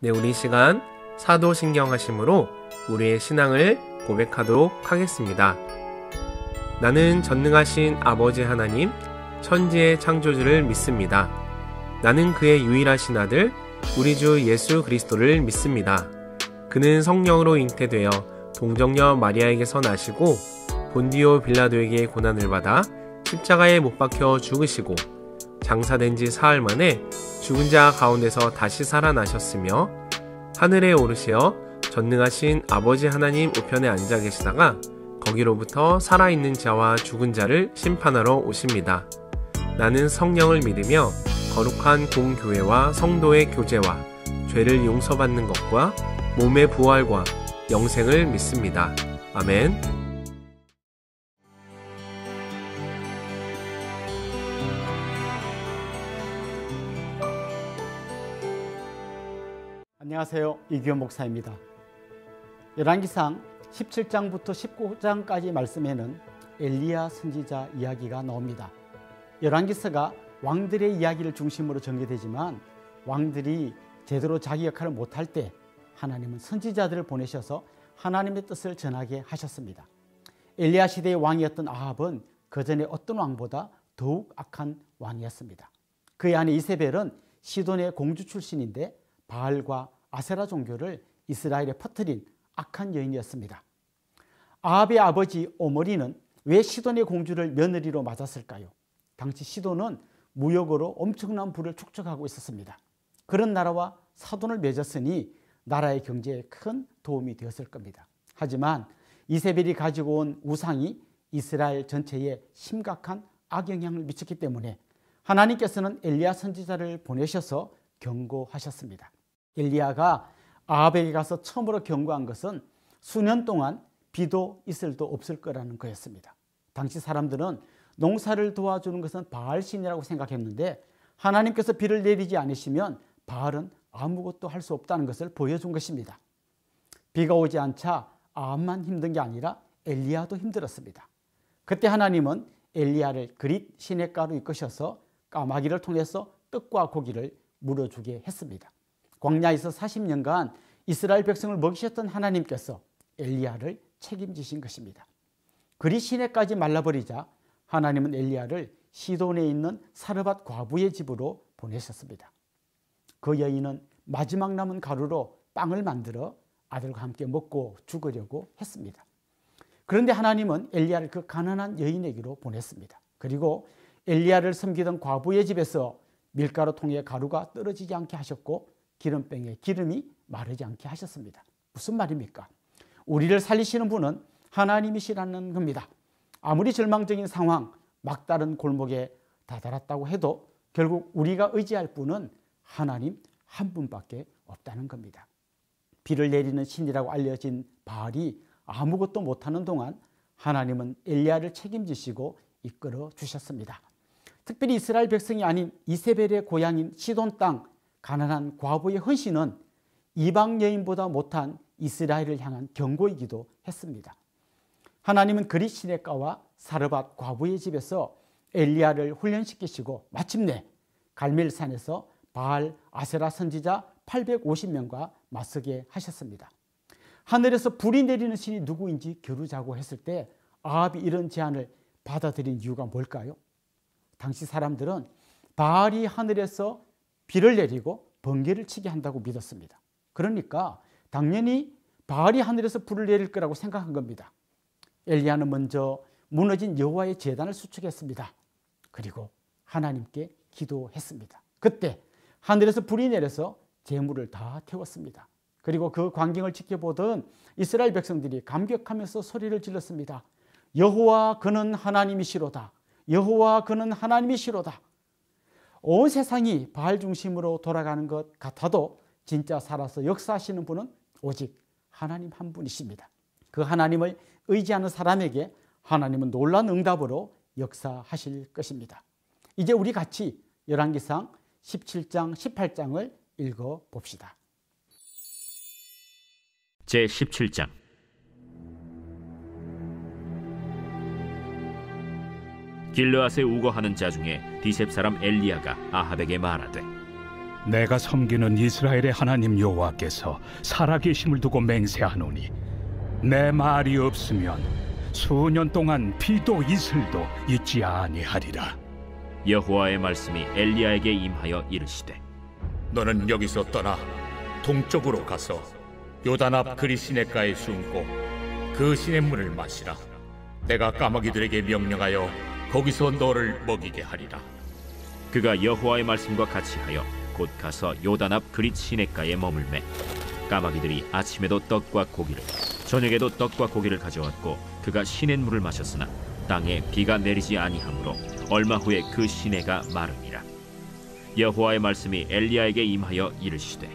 네, 우리 시간 사도신경하심으로 우리의 신앙을 고백하도록 하겠습니다. 나는 전능하신 아버지 하나님, 천지의 창조주를 믿습니다. 나는 그의 유일하신 아들, 우리 주 예수 그리스도를 믿습니다. 그는 성령으로 잉태되어 동정녀 마리아에게서 나시고 본디오 빌라도에게 고난을 받아 십자가에 못 박혀 죽으시고 장사된 지 사흘 만에 죽은 자 가운데서 다시 살아나셨으며 하늘에 오르시어 전능하신 아버지 하나님 우편에 앉아 계시다가 거기로부터 살아있는 자와 죽은 자를 심판하러 오십니다. 나는 성령을 믿으며 거룩한 공교회와 성도의 교제와 죄를 용서받는 것과 몸의 부활과 영생을 믿습니다. 아멘. 안녕하세요. 이규현 목사입니다. 열왕기상 17장부터 19장까지 말씀에는 엘리야 선지자 이야기가 나옵니다. 열왕기서가 왕들의 이야기를 중심으로 전개되지만 왕들이 제대로 자기 역할을 못할 때 하나님은 선지자들을 보내셔서 하나님의 뜻을 전하게 하셨습니다. 엘리야 시대의 왕이었던 아합은 그전에 어떤 왕보다 더욱 악한 왕이었습니다. 그의 아내 이세벨은 시돈의 공주 출신인데 바알과 아세라 종교를 이스라엘에 퍼뜨린 악한 여인이었습니다. 아합의 아버지 오므리는 왜 시돈의 공주를 며느리로 맞았을까요? 당시 시돈은 무역으로 엄청난 부를 축적하고 있었습니다. 그런 나라와 사돈을 맺었으니 나라의 경제에 큰 도움이 되었을 겁니다. 하지만 이세벨이 가지고 온 우상이 이스라엘 전체에 심각한 악영향을 미쳤기 때문에 하나님께서는 엘리야 선지자를 보내셔서 경고하셨습니다. 엘리야가 아합에게 가서 처음으로 경고한 것은 수년 동안 비도 이슬도 없을 거라는 거였습니다. 당시 사람들은 농사를 도와주는 것은 바알 신이라고 생각했는데 하나님께서 비를 내리지 않으시면 바알은 아무것도 할 수 없다는 것을 보여준 것입니다. 비가 오지 않자 아합만 힘든 게 아니라 엘리야도 힘들었습니다. 그때 하나님은 엘리야를 그릿 시냇가로 이끄셔서 까마귀를 통해서 떡과 고기를 물어주게 했습니다. 광야에서 40년간 이스라엘 백성을 먹이셨던 하나님께서 엘리야를 책임지신 것입니다. 그릿 시내까지 말라버리자 하나님은 엘리야를 시돈에 있는 사르밧 과부의 집으로 보내셨습니다. 그 여인은 마지막 남은 가루로 빵을 만들어 아들과 함께 먹고 죽으려고 했습니다. 그런데 하나님은 엘리야를 그 가난한 여인에게로 보냈습니다. 그리고 엘리야를 섬기던 과부의 집에서 밀가루 통에 가루가 떨어지지 않게 하셨고 기름병에 기름이 마르지 않게 하셨습니다. 무슨 말입니까? 우리를 살리시는 분은 하나님이시라는 겁니다. 아무리 절망적인 상황, 막다른 골목에 다다랐다고 해도 결국 우리가 의지할 분은 하나님 한 분밖에 없다는 겁니다. 비를 내리는 신이라고 알려진 바알이 아무것도 못하는 동안 하나님은 엘리야를 책임지시고 이끌어 주셨습니다. 특별히 이스라엘 백성이 아닌 이세벨의 고향인 시돈 땅 가난한 과부의 헌신은 이방 여인보다 못한 이스라엘을 향한 경고이기도 했습니다. 하나님은 그릿 시냇가와 사르밧 과부의 집에서 엘리야를 훈련시키시고 마침내 갈멜산에서 바알 아세라 선지자 850명과 맞서게 하셨습니다. 하늘에서 불이 내리는 신이 누구인지 겨루자고 했을 때 아합이 이런 제안을 받아들인 이유가 뭘까요? 당시 사람들은 바알이 하늘에서 비를 내리고 번개를 치게 한다고 믿었습니다. 그러니까 당연히 바알이 하늘에서 불을 내릴 거라고 생각한 겁니다. 엘리야는 먼저 무너진 여호와의 제단을 수축했습니다. 그리고 하나님께 기도했습니다. 그때 하늘에서 불이 내려서 재물을 다 태웠습니다. 그리고 그 광경을 지켜보던 이스라엘 백성들이 감격하면서 소리를 질렀습니다. 여호와 그는 하나님이시로다. 여호와 그는 하나님이시로다. 온 세상이 바알 중심으로 돌아가는 것 같아도 진짜 살아서 역사하시는 분은 오직 하나님 한 분이십니다. 그 하나님을 의지하는 사람에게 하나님은 놀라운 응답으로 역사하실 것입니다. 이제 우리 같이 열왕기상 17장, 18장을 읽어봅시다. 제17장 길르앗에 우거하는 자 중에 디셉 사람 엘리야가 아합에게 말하되 내가 섬기는 이스라엘의 하나님 여호와께서 살아계심을 두고 맹세하노니 내 말이 없으면 수년 동안 비도 이슬도 있지 아니하리라. 여호와의 말씀이 엘리야에게 임하여 이르시되 너는 여기서 떠나 동쪽으로 가서 요단 앞 그리 시냇가에 숨고 그 시냇물을 마시라. 내가 까마귀들에게 명령하여 거기서 너를 먹이게 하리라. 그가 여호와의 말씀과 같이 하여 곧 가서 요단 앞 그릿 시냇가에 머물매 까마귀들이 아침에도 떡과 고기를 저녁에도 떡과 고기를 가져왔고 그가 시냇물을 마셨으나 땅에 비가 내리지 아니하므로 얼마 후에 그 시내가 마르니라. 여호와의 말씀이 엘리야에게 임하여 이르시되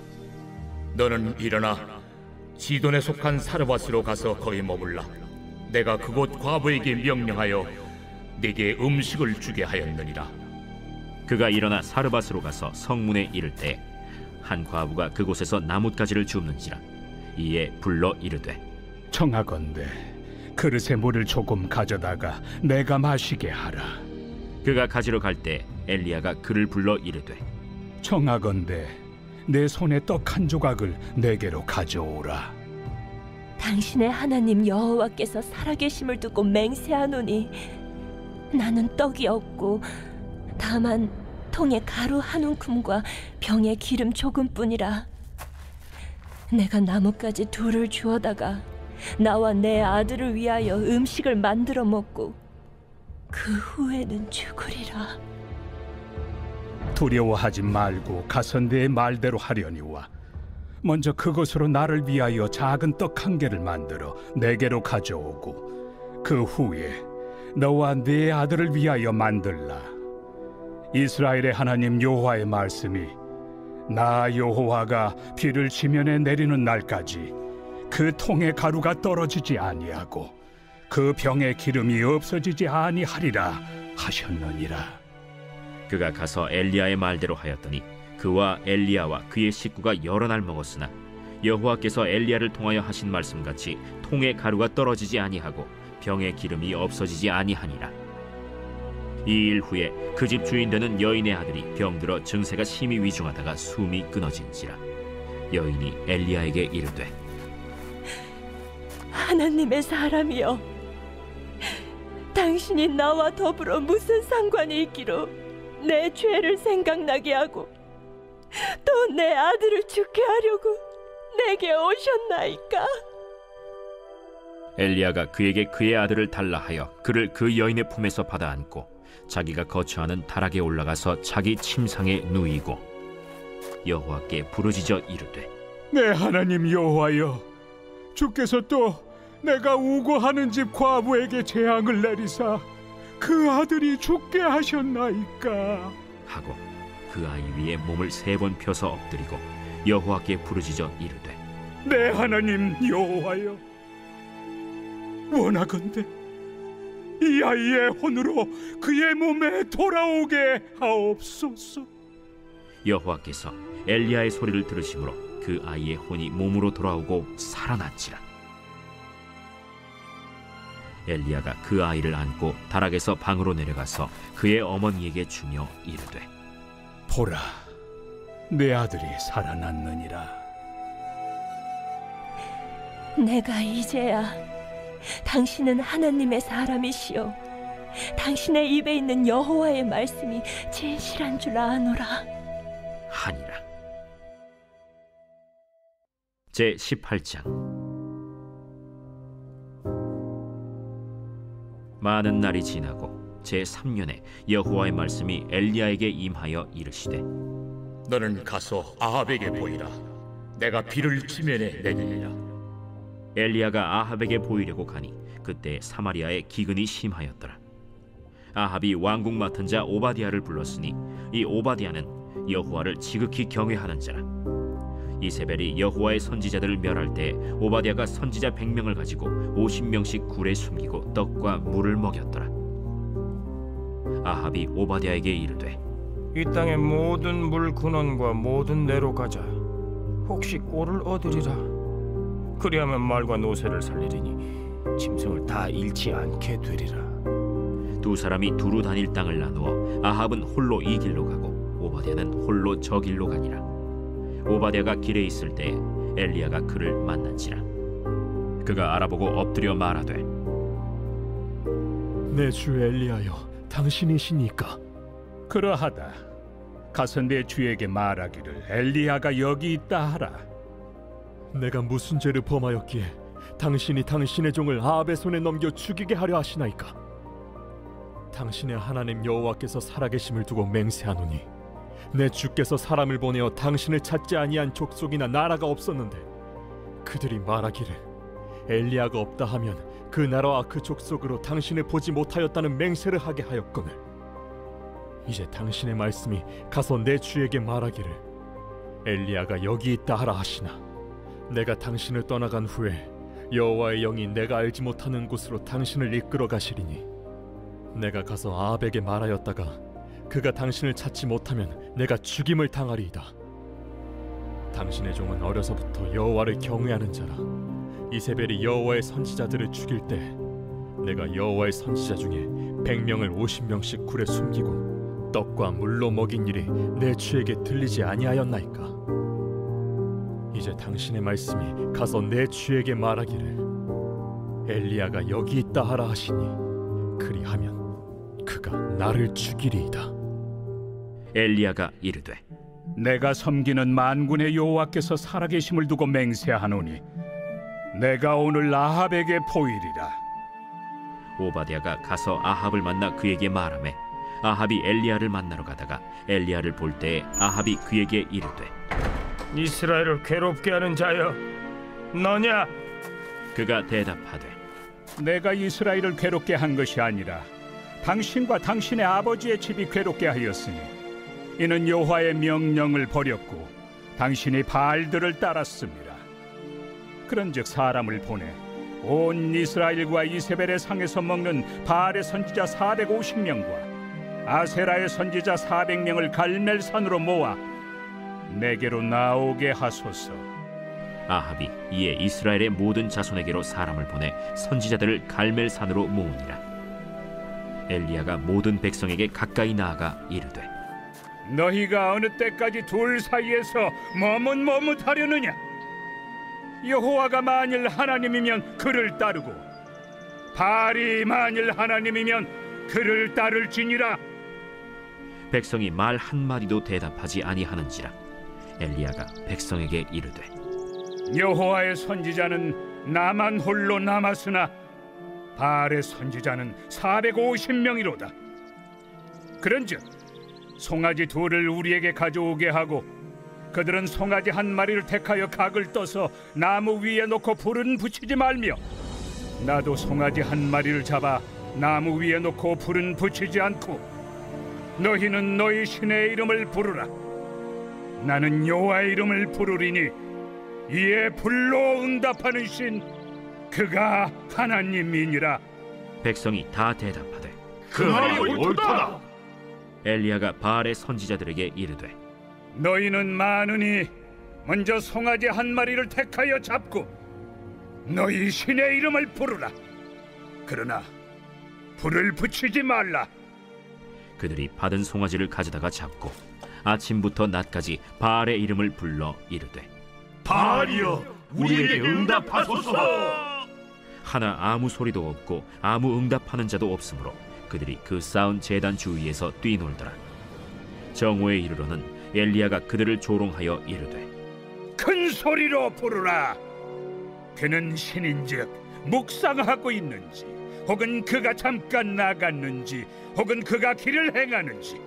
너는 일어나 시돈에 속한 사르밧으로 가서 거기 머물라. 내가 그곳 과부에게 명령하여 네게 음식을 주게 하였느니라. 그가 일어나 사르밧으로 가서 성문에 이를 때 한 과부가 그곳에서 나뭇가지를 줍는지라. 이에 불러 이르되 청하건대 그릇에 물을 조금 가져다가 내가 마시게 하라. 그가 가지러 갈 때 엘리야가 그를 불러 이르되 청하건대 내 손에 떡 한 조각을 내게로 가져오라. 당신의 하나님 여호와께서 살아계심을 두고 맹세하노니 나는 떡이 없고 다만 통에 가루 한 움큼과 병에 기름 조금뿐이라. 내가 나뭇가지 둘을 주워다가 나와 내 아들을 위하여 음식을 만들어 먹고 그 후에는 죽으리라. 두려워하지 말고 가서 내 말대로 하려니와 먼저 그것으로 나를 위하여 작은 떡 한 개를 만들어 내게로 가져오고 그 후에 너와 네 아들을 위하여 만들라. 이스라엘의 하나님 여호와의 말씀이 나 여호와가 비를 지면에 내리는 날까지 그 통에 가루가 떨어지지 아니하고 그 병에 기름이 없어지지 아니하리라 하셨느니라. 그가 가서 엘리야의 말대로 하였더니 그와 엘리야와 그의 식구가 여러 날 먹었으나 여호와께서 엘리야를 통하여 하신 말씀같이 통에 가루가 떨어지지 아니하고 병에 기름이 없어지지 아니하니라. 이 일 후에 그 집 주인 되는 여인의 아들이 병들어 증세가 심히 위중하다가 숨이 끊어진지라. 여인이 엘리야에게 이르되 하나님의 사람이여, 당신이 나와 더불어 무슨 상관이 있기로 내 죄를 생각나게 하고 또 내 아들을 죽게 하려고 내게 오셨나이까? 엘리야가 그에게 그의 아들을 달라 하여 그를 그 여인의 품에서 받아 안고 자기가 거처하는 다락에 올라가서 자기 침상에 누이고 여호와께 부르짖어 이르되 내 하나님 여호와여, 주께서 또 내가 우고하는 집 과부에게 재앙을 내리사 그 아들이 죽게 하셨나이까 하고 그 아이 위에 몸을 3번 펴서 엎드리고 여호와께 부르짖어 이르되 내 하나님 여호와여, 원하건대 이 아이의 혼으로 그의 몸에 돌아오게 하옵소서. 여호와께서 엘리야의 소리를 들으심으로 그 아이의 혼이 몸으로 돌아오고 살아났지라. 엘리야가 그 아이를 안고 다락에서 방으로 내려가서 그의 어머니에게 주며 이르되 보라, 내 아들이 살아났느니라. 내가 이제야 당신은 하나님의 사람이시오, 당신의 입에 있는 여호와의 말씀이 진실한 줄 아노라 하니라. 제 18장. 많은 날이 지나고 제 3년에 여호와의 말씀이 엘리야에게 임하여 이르시되 너는 가서 아합에게 보이라. 내가 비를 지면에 내리리라. 엘리야가 아합에게 보이려고 가니 그때 사마리아에 기근이 심하였더라. 아합이 왕궁 맡은 자 오바댜를 불렀으니 이 오바댜는 여호와를 지극히 경외하는 자라. 이세벨이 여호와의 선지자들을 멸할 때 오바댜가 선지자 100명을 가지고 50명씩 굴에 숨기고 떡과 물을 먹였더라. 아합이 오바댜에게 이르되 이 땅의 모든 물 근원과 모든 내로 가자. 혹시 꼴을 얻으리라. 그리하면 말과 노새를 살리리니 짐승을 다 잃지 않게 되리라. 두 사람이 두루 다닐 땅을 나누어 아합은 홀로 이 길로 가고 오바댜는 홀로 저 길로 가니라. 오바댜가 길에 있을 때에 엘리야가 그를 만난지라. 그가 알아보고 엎드려 말하되, 내 주 엘리야여, 당신이시니까? 그러하다. 가서 내 주에게 말하기를 엘리야가 여기 있다 하라. 내가 무슨 죄를 범하였기에 당신이 당신의 종을 아합의 손에 넘겨 죽이게 하려 하시나이까? 당신의 하나님 여호와께서 살아계심을 두고 맹세하노니 내 주께서 사람을 보내어 당신을 찾지 아니한 족속이나 나라가 없었는데 그들이 말하기를 엘리야가 없다 하면 그 나라와 그 족속으로 당신을 보지 못하였다는 맹세를 하게 하였거늘 이제 당신의 말씀이 가서 내 주에게 말하기를 엘리야가 여기 있다 하라 하시나 내가 당신을 떠나간 후에 여호와의 영이 내가 알지 못하는 곳으로 당신을 이끌어 가시리니 내가 가서 아합에게 말하였다가 그가 당신을 찾지 못하면 내가 죽임을 당하리이다. 당신의 종은 어려서부터 여호와를 경외하는 자라. 이세벨이 여호와의 선지자들을 죽일 때 내가 여호와의 선지자 중에 100명을 50명씩 굴에 숨기고 떡과 물로 먹인 일이 내 주에게 들리지 아니하였나이까? 이제 당신의 말씀이 가서 내 주에게 말하기를 엘리야가 여기 있다 하라 하시니 그리하면 그가 나를 죽이리이다. 엘리야가 이르되, 내가 섬기는 만군의 여호와께서 살아계심을 두고 맹세하노니 내가 오늘 아합에게 보이리라. 오바댜가 가서 아합을 만나 그에게 말하매 아합이 엘리야를 만나러 가다가 엘리야를 볼 때에 아합이 그에게 이르되, 이스라엘을 괴롭게 하는 자여, 너냐? 그가 대답하되, 내가 이스라엘을 괴롭게 한 것이 아니라 당신과 당신의 아버지의 집이 괴롭게 하였으니 이는 여호와의 명령을 버렸고 당신이 바알들을 따랐습니다. 그런즉 사람을 보내 온 이스라엘과 이세벨의 상에서 먹는 바알의 선지자 450명과 아세라의 선지자 400명을 갈멜산으로 모아 내게로 나오게 하소서. 아합이 이에 이스라엘의 모든 자손에게로 사람을 보내 선지자들을 갈멜산으로 모으니라. 엘리야가 모든 백성에게 가까이 나아가 이르되, 너희가 어느 때까지 둘 사이에서 머뭇머뭇하려느냐? 여호와가 만일 하나님이면 그를 따르고 바알이 만일 하나님이면 그를 따를지니라. 백성이 말 한마디도 대답하지 아니하는지라. 엘리야가 백성에게 이르되, 여호와의 선지자는 나만 홀로 남았으나 바알의 선지자는 450명이로다. 그런즉 송아지 둘을 우리에게 가져오게 하고 그들은 송아지 한 마리를 택하여 각을 떠서 나무 위에 놓고 불은 붙이지 말며 나도 송아지 한 마리를 잡아 나무 위에 놓고 불은 붙이지 않고 너희는 너희 신의 이름을 부르라. 나는 여호와의 이름을 부르리니 이에 불로 응답하는 신 그가 하나님이니라. 백성이 다 대답하되, 그 말이 옳도다. 엘리야가 바알의 선지자들에게 이르되, 너희는 많으니 먼저 송아지 한 마리를 택하여 잡고 너희 신의 이름을 부르라. 그러나 불을 붙이지 말라. 그들이 받은 송아지를 가져다가 잡고 아침부터 낮까지 바알의 이름을 불러 이르되, 바알이여, 우리에게 응답하소서. 하나 아무 소리도 없고 아무 응답하는 자도 없으므로 그들이 그 쌓은 제단 주위에서 뛰놀더라. 정오에 이르러는 엘리야가 그들을 조롱하여 이르되, 큰 소리로 부르라. 그는 신인즉 묵상하고 있는지 혹은 그가 잠깐 나갔는지 혹은 그가 길을 행하는지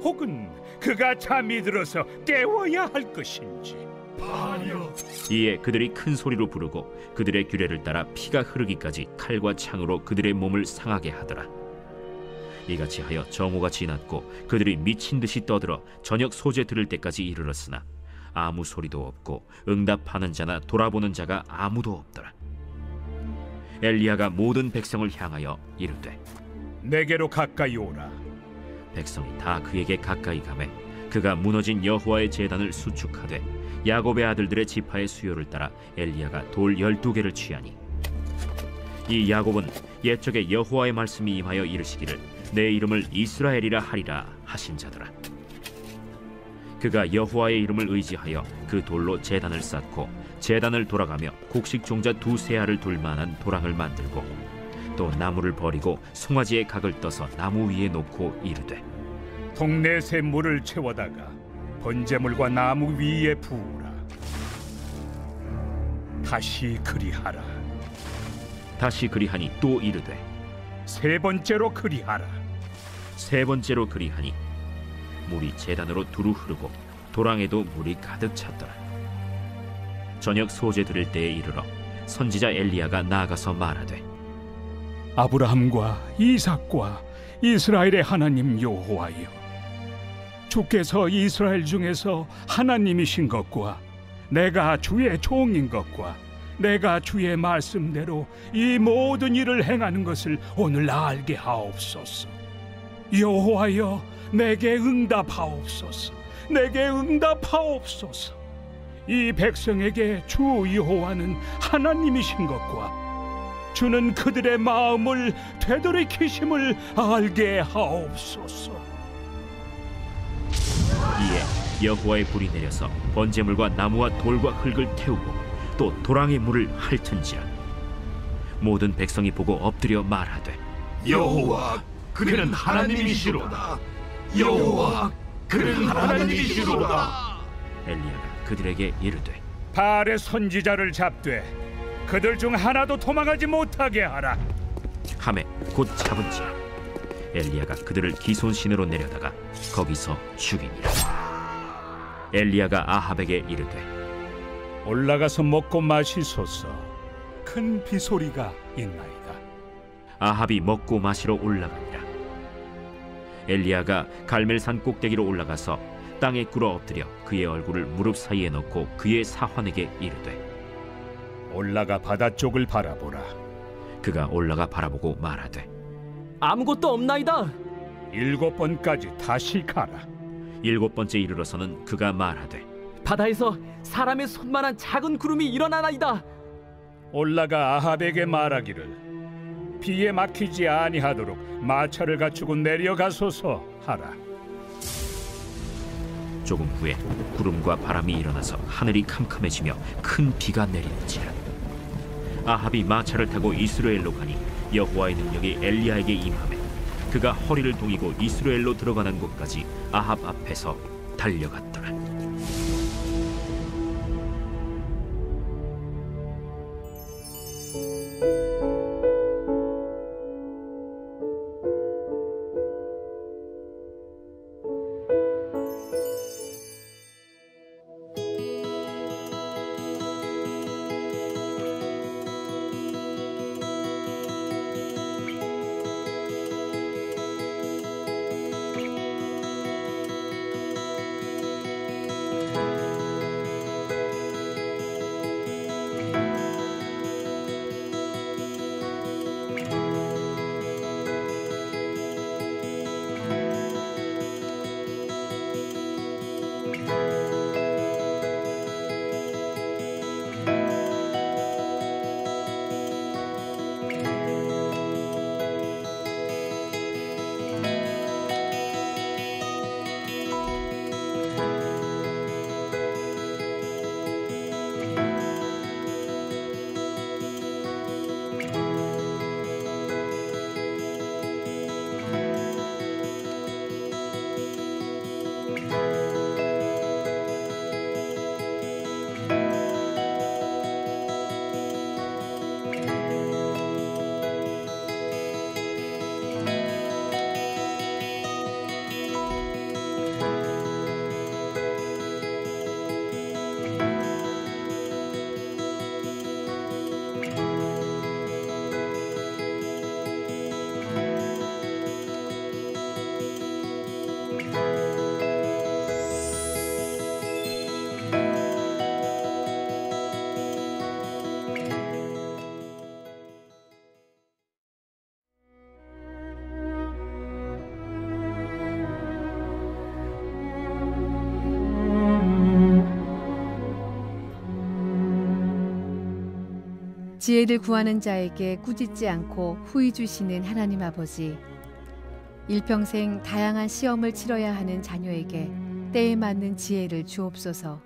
혹은 그가 잠이 들어서 깨워야 할 것인지. 바알이여. 이에 그들이 큰 소리로 부르고 그들의 규례를 따라 피가 흐르기까지 칼과 창으로 그들의 몸을 상하게 하더라. 이같이 하여 정오가 지났고 그들이 미친 듯이 떠들어 저녁 소재 들을 때까지 이르렀으나 아무 소리도 없고 응답하는 자나 돌아보는 자가 아무도 없더라. 엘리야가 모든 백성을 향하여 이르되, 내게로 가까이 오라. 백성이 다 그에게 가까이 가매 그가 무너진 여호와의 제단을 수축하되 야곱의 아들들의 지파의 수요를 따라 엘리야가 돌 12개를 취하니, 이 야곱은 옛적에 여호와의 말씀이 임하여 이르시기를 내 이름을 이스라엘이라 하리라 하신 자더라. 그가 여호와의 이름을 의지하여 그 돌로 제단을 쌓고 제단을 돌아가며 곡식 종자 2 알을 둘 만한 도랑을 만들고 또 나무를 버리고 송아지의 각을 떠서 나무 위에 놓고 이르되 동네 새 물을 채워다가 번제물과 나무 위에 부으라. 다시 그리하라. 다시 그리하니 또 이르되 3번째로 그리하라. 3번째로 그리하니 물이 제단으로 두루 흐르고 도랑에도 물이 가득 찼더라. 저녁 소제 드릴 때에 이르러 선지자 엘리야가 나아가서 말하되 아브라함과 이삭과 이스라엘의 하나님 여호와여, 주께서 이스라엘 중에서 하나님이신 것과 내가 주의 종인 것과 내가 주의 말씀대로 이 모든 일을 행하는 것을 오늘 알게 하옵소서. 여호와여, 내게 응답하옵소서. 내게 응답하옵소서. 이 백성에게 주 여호와는 하나님이신 것과 주는 그들의 마음을 되돌이키심을 알게 하옵소서. 이에 여호와의 불이 내려서 번제물과 나무와 돌과 흙을 태우고 또 도랑의 물을 핥은지라. 모든 백성이 보고 엎드려 말하되 여호와, 그는 하나님이시로다. 여호와, 그는 하나님이시로다. 엘리야가 그들에게 이르되 바알의 선지자를 잡되 그들 중 하나도 도망하지 못하게 하라. 하매 곧 잡은지라. 엘리야가 그들을 기손신으로 내려다가 거기서 죽이니라. 엘리야가 아합에게 이르되 올라가서 먹고 마시소서. 큰 비소리가 있나이다. 아합이 먹고 마시러 올라가니라. 엘리야가 갈멜산 꼭대기로 올라가서 땅에 꿇어 엎드려 그의 얼굴을 무릎 사이에 넣고 그의 사환에게 이르되 올라가 바다 쪽을 바라보라. 그가 올라가 바라보고 말하되 아무것도 없나이다. 7번까지 다시 가라. 7번째 이르러서는 그가 말하되 바다에서 사람의 손만한 작은 구름이 일어나나이다. 올라가 아합에게 말하기를 비에 막히지 아니하도록 마차를 갖추고 내려가소서 하라. 조금 후에 구름과 바람이 일어나서 하늘이 캄캄해지며 큰 비가 내리는지라. 아합이 마차를 타고 이스라엘로 가니 여호와의 능력이 엘리야에게 임하매 그가 허리를 동이고 이스라엘로 들어가는 곳까지 아합 앞에서 달려갔더라. 지혜를 구하는 자에게 꾸짖지 않고 후히 주시는 하나님 아버지, 일평생 다양한 시험을 치러야 하는 자녀에게 때에 맞는 지혜를 주옵소서.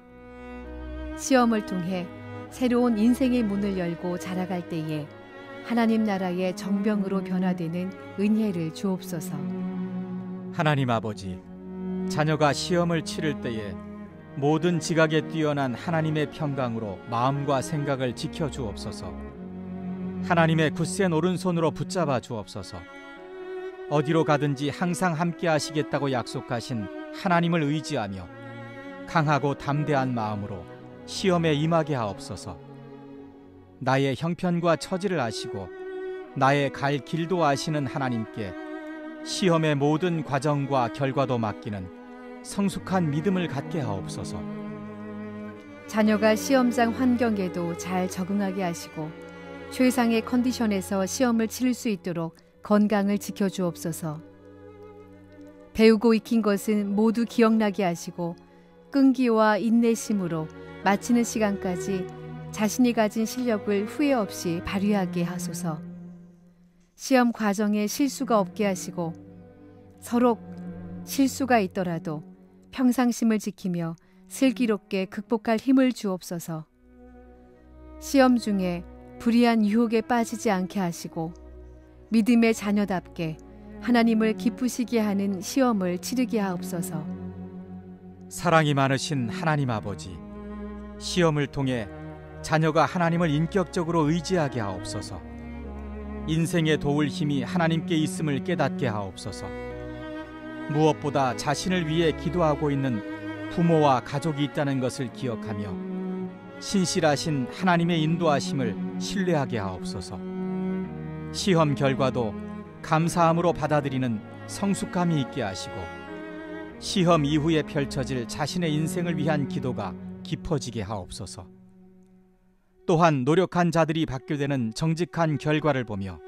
시험을 통해 새로운 인생의 문을 열고 자라갈 때에 하나님 나라의 정병으로 변화되는 은혜를 주옵소서. 하나님 아버지, 자녀가 시험을 치를 때에 모든 지각에 뛰어난 하나님의 평강으로 마음과 생각을 지켜 주옵소서. 하나님의 굳센 오른손으로 붙잡아 주옵소서. 어디로 가든지 항상 함께 하시겠다고 약속하신 하나님을 의지하며 강하고 담대한 마음으로 시험에 임하게 하옵소서. 나의 형편과 처지를 아시고 나의 갈 길도 아시는 하나님께 시험의 모든 과정과 결과도 맡기는 성숙한 믿음을 갖게 하옵소서. 자녀가 시험장 환경에도 잘 적응하게 하시고 최상의 컨디션에서 시험을 치를 수 있도록 건강을 지켜주옵소서. 배우고 익힌 것은 모두 기억나게 하시고 끈기와 인내심으로 마치는 시간까지 자신이 가진 실력을 후회 없이 발휘하게 하소서. 시험 과정에 실수가 없게 하시고 서로 실수가 있더라도 평상심을 지키며 슬기롭게 극복할 힘을 주옵소서. 시험 중에 불의한 유혹에 빠지지 않게 하시고 믿음의 자녀답게 하나님을 기쁘시게 하는 시험을 치르게 하옵소서. 사랑이 많으신 하나님 아버지, 시험을 통해 자녀가 하나님을 인격적으로 의지하게 하옵소서. 인생에 도울 힘이 하나님께 있음을 깨닫게 하옵소서. 무엇보다 자신을 위해 기도하고 있는 부모와 가족이 있다는 것을 기억하며 신실하신 하나님의 인도하심을 신뢰하게 하옵소서. 시험 결과도 감사함으로 받아들이는 성숙함이 있게 하시고 시험 이후에 펼쳐질 자신의 인생을 위한 기도가 깊어지게 하옵소서. 또한 노력한 자들이 받게 되는 정직한 결과를 보며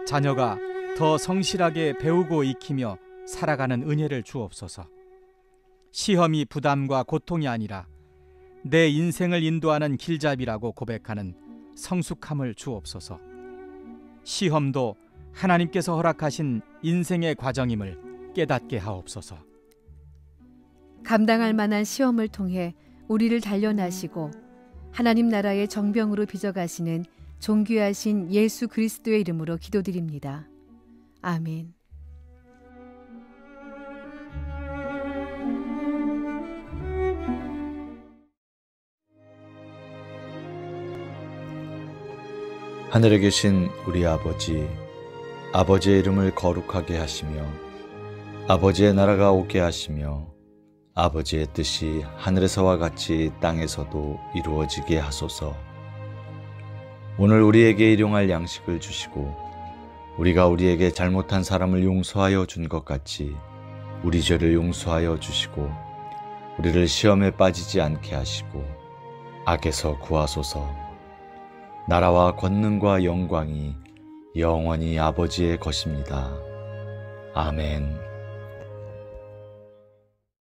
자녀가 더 성실하게 배우고 익히며 살아가는 은혜를 주옵소서. 시험이 부담과 고통이 아니라 내 인생을 인도하는 길잡이라고 고백하는 성숙함을 주옵소서. 시험도 하나님께서 허락하신 인생의 과정임을 깨닫게 하옵소서. 감당할 만한 시험을 통해 우리를 단련하시고 하나님 나라의 정병으로 빚어가시는 존귀하신 예수 그리스도의 이름으로 기도드립니다. 아멘. 하늘에 계신 우리 아버지, 아버지의 이름을 거룩하게 하시며 아버지의 나라가 오게 하시며 아버지의 뜻이 하늘에서와 같이 땅에서도 이루어지게 하소서. 오늘 우리에게 일용할 양식을 주시고 우리가 우리에게 잘못한 사람을 용서하여 준 것 같이 우리 죄를 용서하여 주시고 우리를 시험에 빠지지 않게 하시고 악에서 구하소서. 나라와 권능과 영광이 영원히 아버지의 것입니다. 아멘.